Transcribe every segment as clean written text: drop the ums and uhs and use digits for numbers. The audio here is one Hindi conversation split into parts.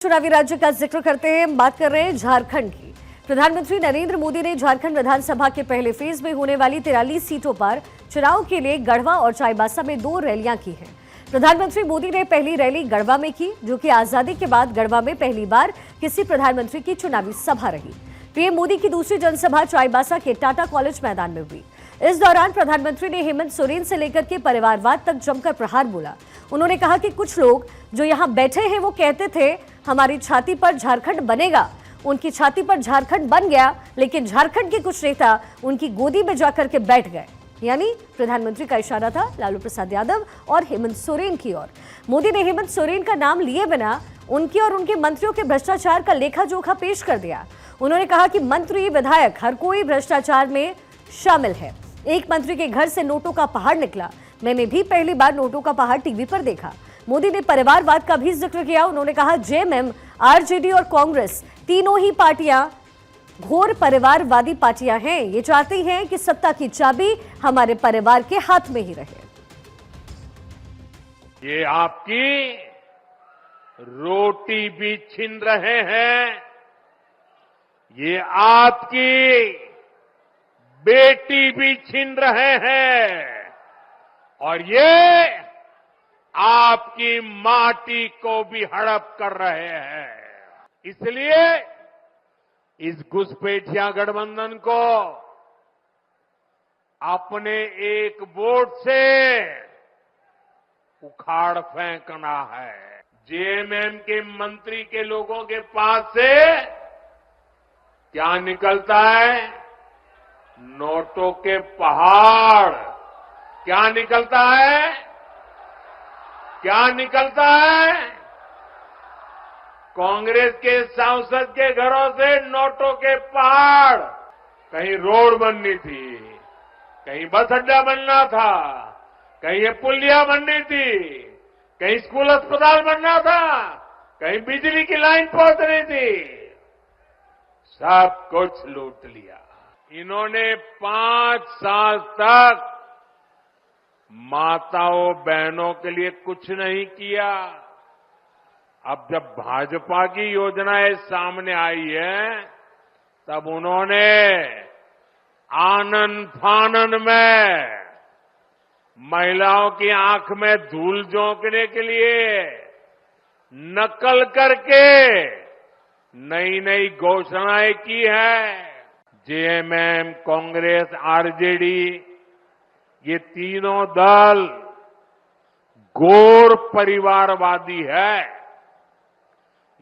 चुनावी राज्य का जिक्र करते हैं, बात कर रहे हैं झारखंड की। प्रधानमंत्री नरेंद्र मोदी ने झारखंड विधानसभा के पहले फेज में होने वाली 43 सीटों पर चुनाव के लिए गढ़वा और चाईबासा में 2 रैलियां की हैं। प्रधानमंत्री मोदी ने पहली रैली गढ़वा में की, जो कि आजादी के बाद गढ़वा में पहली बार किसी प्रधानमंत्री की चुनावी सभा रही। पीएम मोदी की दूसरी जनसभा चाईबासा के टाटा कॉलेज मैदान में हुई। इस दौरान प्रधानमंत्री ने हेमंत सोरेन से लेकर के परिवारवाद तक जमकर प्रहार बोला। उन्होंने कहा कि कुछ लोग जो यहाँ बैठे हैं वो कहते थे हमारी छाती पर झारखंड बनेगा, उनकी छाती पर झारखंड बन गया, लेकिन झारखंड के कुछ नेता उनकी गोदी में जाकर के बैठ गए। यानी प्रधानमंत्री का इशारा था लालू प्रसाद यादव और हेमंत सोरेन की ओर। मोदी ने हेमंत सोरेन का नाम लिए बिना उनके और उनके मंत्रियों के भ्रष्टाचार का लेखा जोखा पेश कर दिया। उन्होंने कहा कि मंत्री विधायक हर कोई भ्रष्टाचार में शामिल है। एक मंत्री के घर से नोटों का पहाड़ निकला। मैंने भी पहली बार नोटों का पहाड़ टीवी पर देखा। मोदी ने परिवारवाद का भी जिक्र किया। उन्होंने कहा जेएमएम, आरजेडी और कांग्रेस तीनों ही पार्टियां घोर परिवारवादी पार्टियां हैं। ये चाहती हैं कि सत्ता की चाबी हमारे परिवार के हाथ में ही रहे। ये आपकी रोटी भी छीन रहे हैं, ये आपकी बेटी भी छीन रहे हैं और ये आपकी माटी को भी हड़प कर रहे हैं। इसलिए इस घुसपैठिया गठबंधन को अपने एक वोट से उखाड़ फेंकना है। जेएमएम के मंत्री के लोगों के पास से क्या निकलता है? नोटों के पहाड़। क्या निकलता है? क्या निकलता है? कांग्रेस के सांसद के घरों से नोटों के पहाड़। कहीं रोड बननी थी, कहीं बस अड्डा बनना था, कहीं ये पुलिया बननी थी, कहीं स्कूल अस्पताल बनना था, कहीं बिजली की लाइन पहुंचनी थी, सब कुछ लूट लिया। इन्होंने 5 साल तक माताओं बहनों के लिए कुछ नहीं किया। अब जब भाजपा की योजनाएं सामने आई है, तब उन्होंने आनन फानन में महिलाओं की आंख में धूल झोंकने के लिए नकल करके नई नई घोषणाएं की है। जेएमएम, कांग्रेस, आरजेडी, ये तीनों दल घोर परिवारवादी है।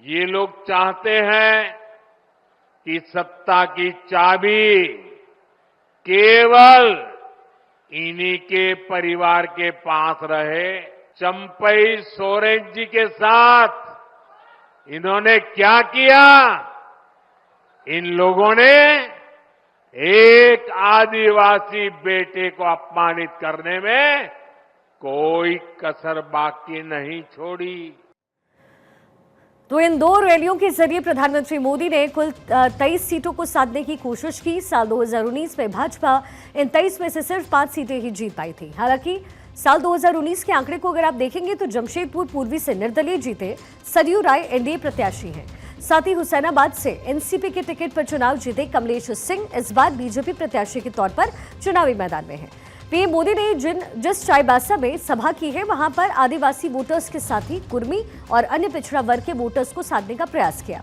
ये लोग चाहते हैं कि सत्ता की चाबी केवल इन्हीं के परिवार के पास रहे। चंपई सोरेन जी के साथ इन्होंने क्या किया? इन लोगों ने एक आदिवासी बेटे को अपमानित करने में कोई कसर बाकी नहीं छोड़ी। तो इन 2 रैलियों के जरिए प्रधानमंत्री मोदी ने कुल 23 सीटों को साधने की कोशिश की। साल 2019 में भाजपा इन 23 में से सिर्फ 5 सीटें ही जीत पाई थी। हालांकि साल 2019 के आंकड़े को अगर आप देखेंगे तो जमशेदपुर पूर्वी से निर्दलीय जीते सरयू राय एनडीए प्रत्याशी हैं। साथ ही हुसैनाबाद से एनसीपी के टिकट पर चुनाव जीते कमलेश सिंह इस बार बीजेपी प्रत्याशी के तौर पर चुनावी मैदान में हैं। पीएम मोदी ने जिस चाईबासा में सभा की है, वहां पर आदिवासी वोटर्स के साथ ही कुर्मी और अन्य पिछड़ा वर्ग के वोटर्स को साधने का प्रयास किया।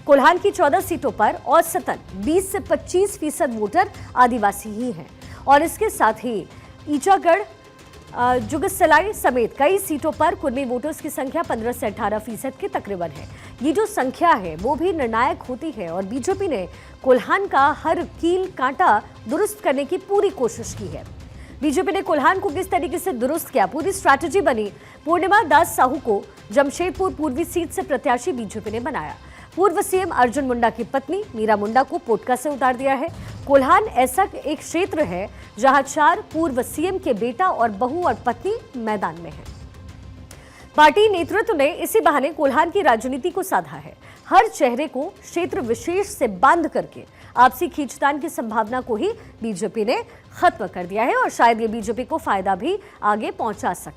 कोल्हान की 14 सीटों पर औसतन 20 से 25% वोटर आदिवासी ही हैं और इसके साथ ही ईचागढ़, जुगसलाई समेत कई सीटों पर कुर्मी वोटर्स की संख्या 15 से 18% के तकरीबन है। ये जो संख्या है वो भी निर्णायक होती है और बीजेपी ने कोल्हान का हर कील कांटा दुरुस्त करने की पूरी कोशिश की है। बीजेपी ने कोल्हान को किस तरीके से दुरुस्त किया, पूरी स्ट्रैटेजी बनी। पूर्णिमा दास साहू को जमशेदपुर पूर्वी सीट से प्रत्याशी बीजेपी ने बनाया। पूर्व सीएम अर्जुन मुंडा की पत्नी मीरा मुंडा को पोटका से उतार दिया है। कोल्हान ऐसा एक क्षेत्र है जहां 4 पूर्व सीएम के बेटा और बहू और पत्नी मैदान में हैं। पार्टी नेतृत्व ने इसी बहाने कोल्हान की राजनीति को साधा है। हर चेहरे को क्षेत्र विशेष से बांध करके आपसी खींचतान की संभावना को ही बीजेपी ने खत्म कर दिया है और शायद ये बीजेपी को फायदा भी आगे पहुंचा सकता है।